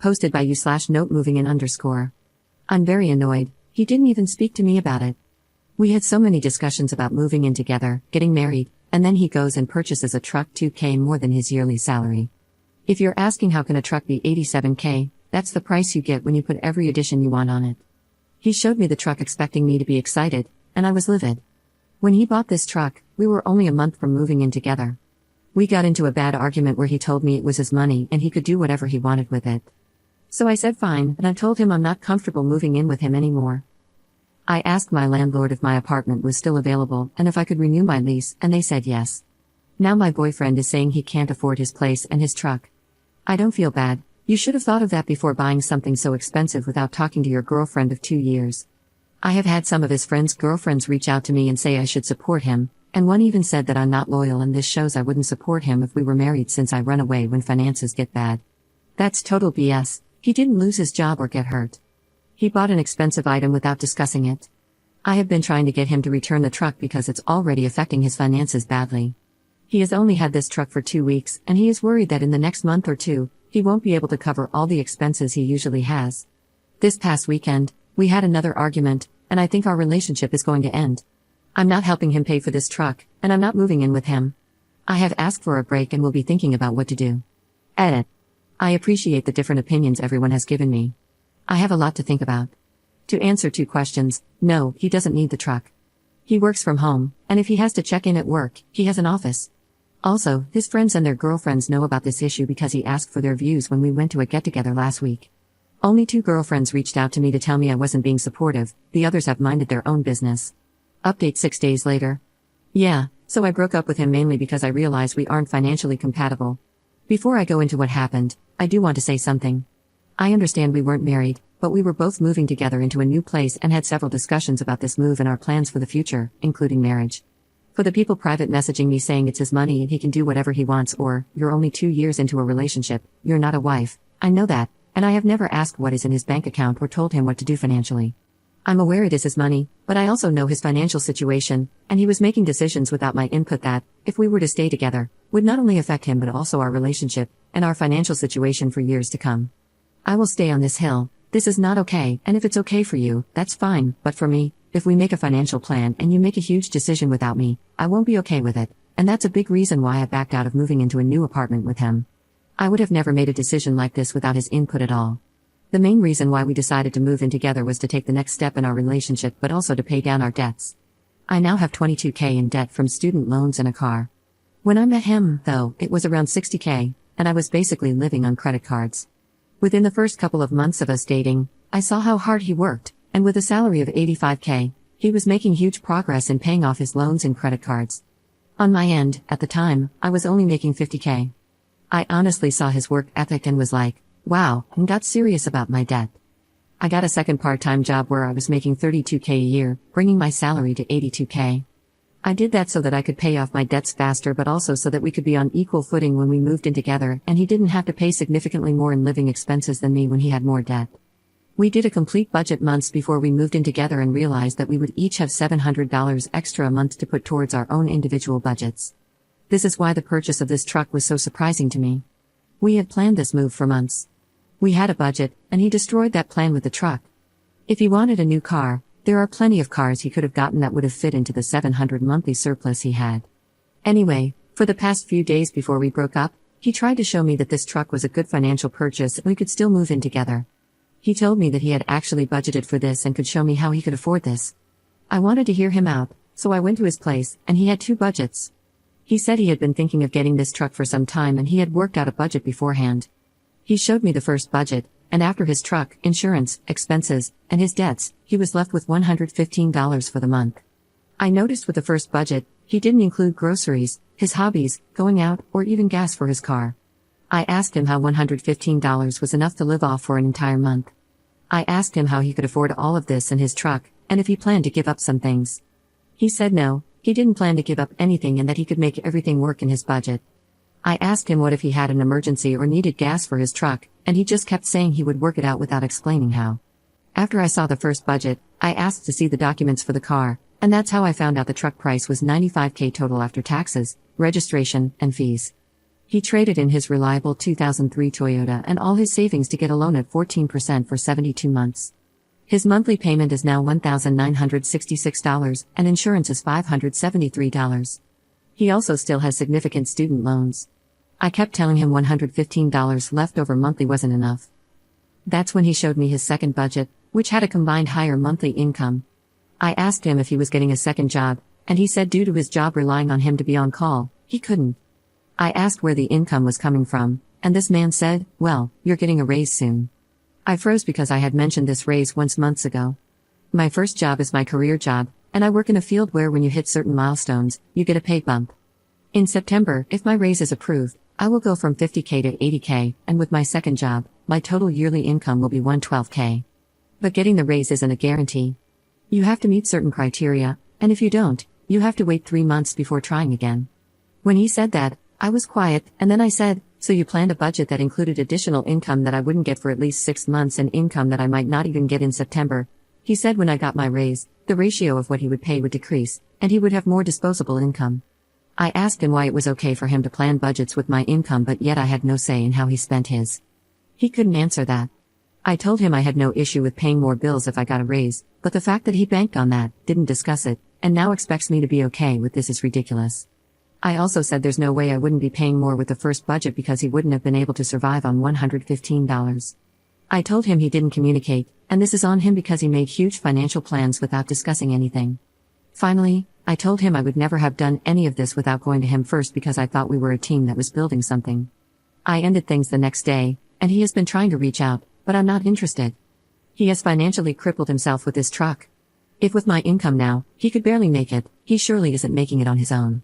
Posted by you/note moving in _ I'm very annoyed, he didn't even speak to me about it. We had so many discussions about moving in together, getting married, and then he goes and purchases a truck $2K more than his yearly salary. If you're asking how can a truck be $87K, that's the price you get when you put every addition you want on it. He showed me the truck expecting me to be excited, and I was livid. When he bought this truck, we were only a month from moving in together. We got into a bad argument where he told me it was his money and he could do whatever he wanted with it. So I said fine, and I told him I'm not comfortable moving in with him anymore. I asked my landlord if my apartment was still available and if I could renew my lease, and they said yes. Now my boyfriend is saying he can't afford his place and his truck. I don't feel bad. You should have thought of that before buying something so expensive without talking to your girlfriend of 2 years. I have had some of his friends' girlfriends reach out to me and say I should support him, and one even said that I'm not loyal and this shows I wouldn't support him if we were married since I run away when finances get bad. That's total BS. He didn't lose his job or get hurt. He bought an expensive item without discussing it. I have been trying to get him to return the truck because it's already affecting his finances badly. He has only had this truck for 2 weeks, and he is worried that in the next month or two, he won't be able to cover all the expenses he usually has. This past weekend, we had another argument, and I think our relationship is going to end. I'm not helping him pay for this truck, and I'm not moving in with him. I have asked for a break and will be thinking about what to do. Edit. I appreciate the different opinions everyone has given me. I have a lot to think about. To answer 2 questions, no, he doesn't need the truck. He works from home, and if he has to check in at work, he has an office. Also, his friends and their girlfriends know about this issue because he asked for their views when we went to a get-together last week. Only 2 girlfriends reached out to me to tell me I wasn't being supportive, the others have minded their own business. Update 6 days later. Yeah, so I broke up with him mainly because I realized we aren't financially compatible. Before I go into what happened, I do want to say something. I understand we weren't married, but we were both moving together into a new place and had several discussions about this move and our plans for the future, including marriage. For the people private messaging me saying it's his money and he can do whatever he wants or, you're only 2 years into a relationship, you're not a wife, I know that, and I have never asked what is in his bank account or told him what to do financially. I'm aware it is his money, but I also know his financial situation, and he was making decisions without my input that, if we were to stay together, would not only affect him but also our relationship, and our financial situation for years to come. I will stay on this hill. This is not okay, and if it's okay for you, that's fine, but for me, if we make a financial plan and you make a huge decision without me, I won't be okay with it, and that's a big reason why I backed out of moving into a new apartment with him. I would have never made a decision like this without his input at all. The main reason why we decided to move in together was to take the next step in our relationship but also to pay down our debts. I now have $22K in debt from student loans and a car. When I met him, though, it was around $60K, and I was basically living on credit cards. Within the first couple of months of us dating, I saw how hard he worked, and with a salary of $85K, he was making huge progress in paying off his loans and credit cards. On my end, at the time, I was only making $50K. I honestly saw his work ethic and was like, wow, and got serious about my debt. I got a second part-time job where I was making $32K a year, bringing my salary to $82K. I did that so that I could pay off my debts faster but also so that we could be on equal footing when we moved in together and he didn't have to pay significantly more in living expenses than me when he had more debt. We did a complete budget months before we moved in together and realized that we would each have $700 extra a month to put towards our own individual budgets. This is why the purchase of this truck was so surprising to me. We had planned this move for months. We had a budget, and he destroyed that plan with the truck. If he wanted a new car, there are plenty of cars he could have gotten that would have fit into the $700 monthly surplus he had. Anyway, for the past few days before we broke up, he tried to show me that this truck was a good financial purchase and we could still move in together. He told me that he had actually budgeted for this and could show me how he could afford this. I wanted to hear him out, so I went to his place, and he had 2 budgets. He said he had been thinking of getting this truck for some time and he had worked out a budget beforehand. He showed me the first budget, and after his truck, insurance, expenses, and his debts, he was left with $115 for the month. I noticed with the first budget, he didn't include groceries, his hobbies, going out, or even gas for his car. I asked him how $115 was enough to live off for an entire month. I asked him how he could afford all of this and his truck, and if he planned to give up some things. He said no, he didn't plan to give up anything and that he could make everything work in his budget. I asked him what if he had an emergency or needed gas for his truck, and he just kept saying he would work it out without explaining how. After I saw the first budget, I asked to see the documents for the car, and that's how I found out the truck price was $95K total after taxes, registration, and fees. He traded in his reliable 2003 Toyota and all his savings to get a loan at 14% for 72 months. His monthly payment is now $1,966 and insurance is $573. He also still has significant student loans. I kept telling him $115 left over monthly wasn't enough. That's when he showed me his second budget, which had a combined higher monthly income. I asked him if he was getting a second job, and he said due to his job relying on him to be on call, he couldn't. I asked where the income was coming from, and this man said, "Well, you're getting a raise soon." I froze because I had mentioned this raise once months ago. My first job is my career job, and I work in a field where when you hit certain milestones, you get a pay bump. In September, if my raise is approved, I will go from $50K to $80K, and with my second job, my total yearly income will be $112K. But getting the raise isn't a guarantee. You have to meet certain criteria, and if you don't, you have to wait 3 months before trying again. When he said that, I was quiet, and then I said, "So you planned a budget that included additional income that I wouldn't get for at least 6 months and income that I might not even get in September?" He said when I got my raise, the ratio of what he would pay would decrease, and he would have more disposable income. I asked him why it was okay for him to plan budgets with my income but yet I had no say in how he spent his. He couldn't answer that. I told him I had no issue with paying more bills if I got a raise, but the fact that he banked on that, didn't discuss it, and now expects me to be okay with this is ridiculous. I also said there's no way I wouldn't be paying more with the first budget because he wouldn't have been able to survive on $115. I told him he didn't communicate, and this is on him because he made huge financial plans without discussing anything. Finally, I told him I would never have done any of this without going to him first because I thought we were a team that was building something. I ended things the next day, and he has been trying to reach out, but I'm not interested. He has financially crippled himself with his truck. If with my income now, he could barely make it, he surely isn't making it on his own.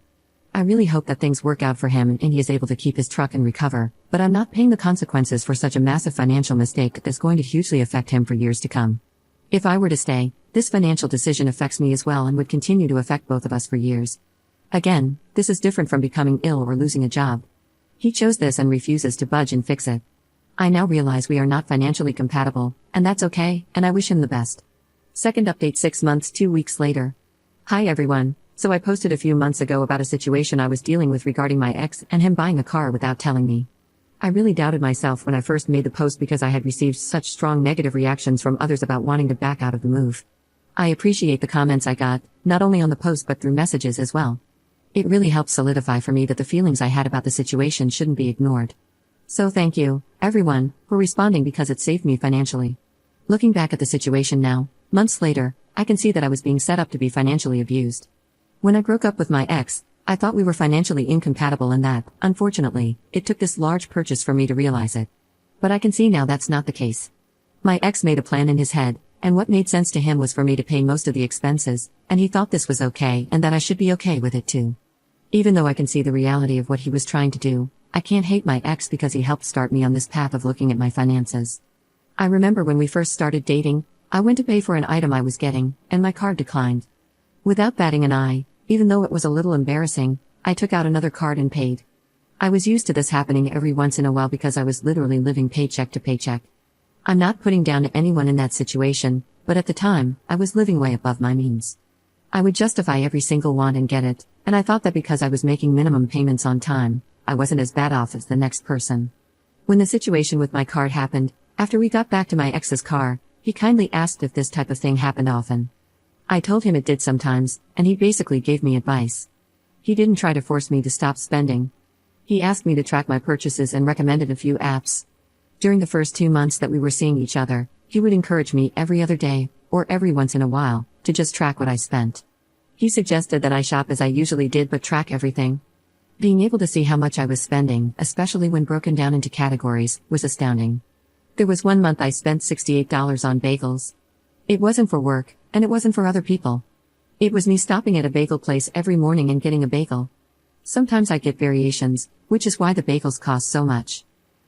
I really hope that things work out for him and he is able to keep his truck and recover, but I'm not paying the consequences for such a massive financial mistake that's going to hugely affect him for years to come. If I were to stay, this financial decision affects me as well and would continue to affect both of us for years. Again, this is different from becoming ill or losing a job. He chose this and refuses to budge and fix it. I now realize we are not financially compatible, and that's okay, and I wish him the best. Second update 6 months 2 weeks later. Hi everyone. So I posted a few months ago about a situation I was dealing with regarding my ex and him buying a car without telling me. I really doubted myself when I first made the post because I had received such strong negative reactions from others about wanting to back out of the move. I appreciate the comments I got, not only on the post but through messages as well. It really helped solidify for me that the feelings I had about the situation shouldn't be ignored. So thank you, everyone, for responding because it saved me financially. Looking back at the situation now, months later, I can see that I was being set up to be financially abused. When I broke up with my ex, I thought we were financially incompatible and that, unfortunately, it took this large purchase for me to realize it. But I can see now that's not the case. My ex made a plan in his head, and what made sense to him was for me to pay most of the expenses, and he thought this was okay and that I should be okay with it too. Even though I can see the reality of what he was trying to do, I can't hate my ex because he helped start me on this path of looking at my finances. I remember when we first started dating, I went to pay for an item I was getting, and my card declined. Without batting an eye, even though it was a little embarrassing, I took out another card and paid. I was used to this happening every once in a while because I was literally living paycheck to paycheck. I'm not putting down to anyone in that situation, but at the time, I was living way above my means. I would justify every single want and get it, and I thought that because I was making minimum payments on time, I wasn't as bad off as the next person. When the situation with my card happened, after we got back to my ex's car, he kindly asked if this type of thing happened often. I told him it did sometimes, and he basically gave me advice. He didn't try to force me to stop spending. He asked me to track my purchases and recommended a few apps. During the first 2 months that we were seeing each other, he would encourage me every other day, or every once in a while, to just track what I spent. He suggested that I shop as I usually did but track everything. Being able to see how much I was spending, especially when broken down into categories, was astounding. There was one month I spent $68 on bagels. It wasn't for work, and it wasn't for other people. It was me stopping at a bagel place every morning and getting a bagel. Sometimes I get variations, which is why the bagels cost so much.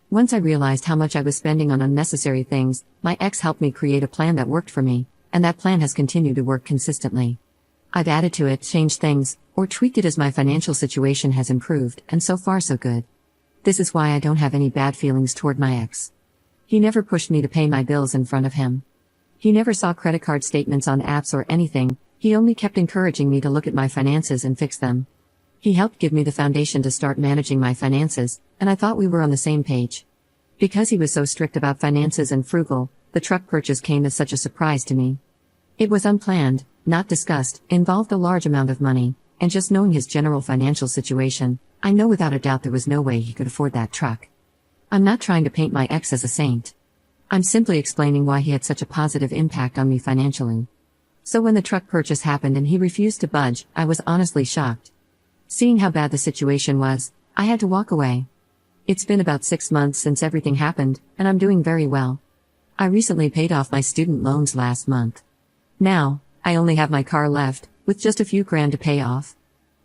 Once I realized how much I was spending on unnecessary things, my ex helped me create a plan that worked for me, and that plan has continued to work consistently. I've added to it, changed things, or tweaked it as my financial situation has improved, and so far so good. This is why I don't have any bad feelings toward my ex. He never pushed me to pay my bills in front of him. He never saw credit card statements on apps or anything, he only kept encouraging me to look at my finances and fix them. He helped give me the foundation to start managing my finances, and I thought we were on the same page. Because he was so strict about finances and frugal, the truck purchase came as such a surprise to me. It was unplanned, not discussed, involved a large amount of money, and just knowing his general financial situation, I know without a doubt there was no way he could afford that truck. I'm not trying to paint my ex as a saint. I'm simply explaining why he had such a positive impact on me financially. So when the truck purchase happened and he refused to budge, I was honestly shocked. Seeing how bad the situation was, I had to walk away. It's been about 6 months since everything happened, and I'm doing very well. I recently paid off my student loans last month. Now, I only have my car left, with just a few grand to pay off.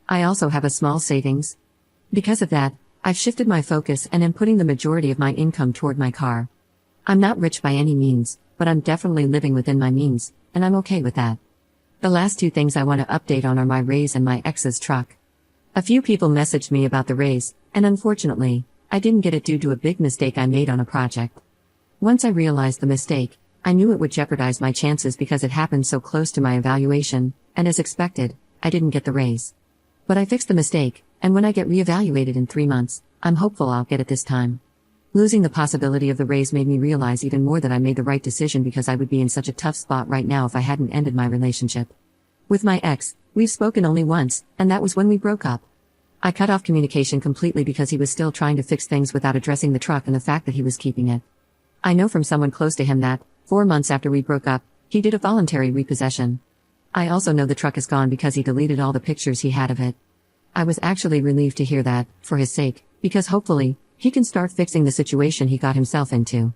I also have a small savings. Because of that, I've shifted my focus and am putting the majority of my income toward my car. I'm not rich by any means, but I'm definitely living within my means, and I'm okay with that. The last 2 things I want to update on are my raise and my ex's truck. A few people messaged me about the raise, and unfortunately, I didn't get it due to a big mistake I made on a project. Once I realized the mistake, I knew it would jeopardize my chances because it happened so close to my evaluation, and as expected, I didn't get the raise. But I fixed the mistake, and when I get reevaluated in 3 months, I'm hopeful I'll get it this time. Losing the possibility of the raise made me realize even more that I made the right decision because I would be in such a tough spot right now if I hadn't ended my relationship. With my ex, we've spoken only once, and that was when we broke up. I cut off communication completely because he was still trying to fix things without addressing the truck and the fact that he was keeping it. I know from someone close to him that, 4 months after we broke up, he did a voluntary repossession. I also know the truck is gone because he deleted all the pictures he had of it. I was actually relieved to hear that, for his sake, because hopefully, he can start fixing the situation he got himself into.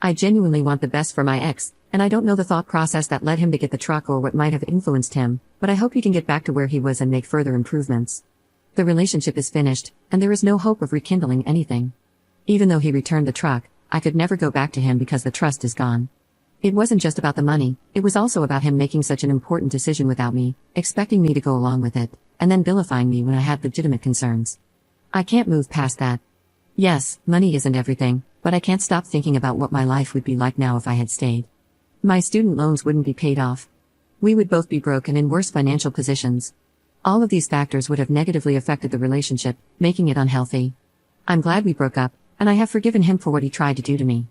I genuinely want the best for my ex, and I don't know the thought process that led him to get the truck or what might have influenced him, but I hope he can get back to where he was and make further improvements. The relationship is finished, and there is no hope of rekindling anything. Even though he returned the truck, I could never go back to him because the trust is gone. It wasn't just about the money, it was also about him making such an important decision without me, expecting me to go along with it, and then vilifying me when I had legitimate concerns. I can't move past that. Yes, money isn't everything, but I can't stop thinking about what my life would be like now if I had stayed. My student loans wouldn't be paid off. We would both be broke and in worse financial positions. All of these factors would have negatively affected the relationship, making it unhealthy. I'm glad we broke up, and I have forgiven him for what he tried to do to me.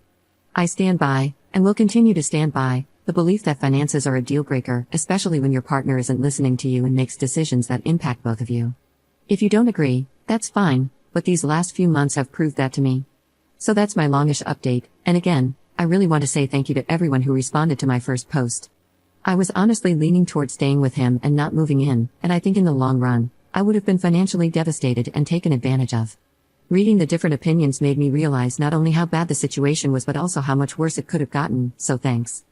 I stand by, and will continue to stand by, the belief that finances are a deal breaker, especially when your partner isn't listening to you and makes decisions that impact both of you. If you don't agree, that's fine, but these last few months have proved that to me. So that's my longish update, and again, I really want to say thank you to everyone who responded to my first post. I was honestly leaning toward staying with him and not moving in, and I think in the long run, I would have been financially devastated and taken advantage of. Reading the different opinions made me realize not only how bad the situation was but also how much worse it could have gotten, so thanks.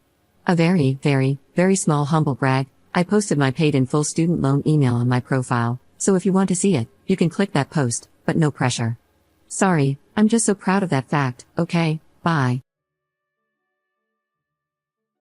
A very, very, very small humble brag, I posted my paid in full student loan email on my profile, so if you want to see it, you can click that post, but no pressure. Sorry, I'm just so proud of that fact, okay, bye.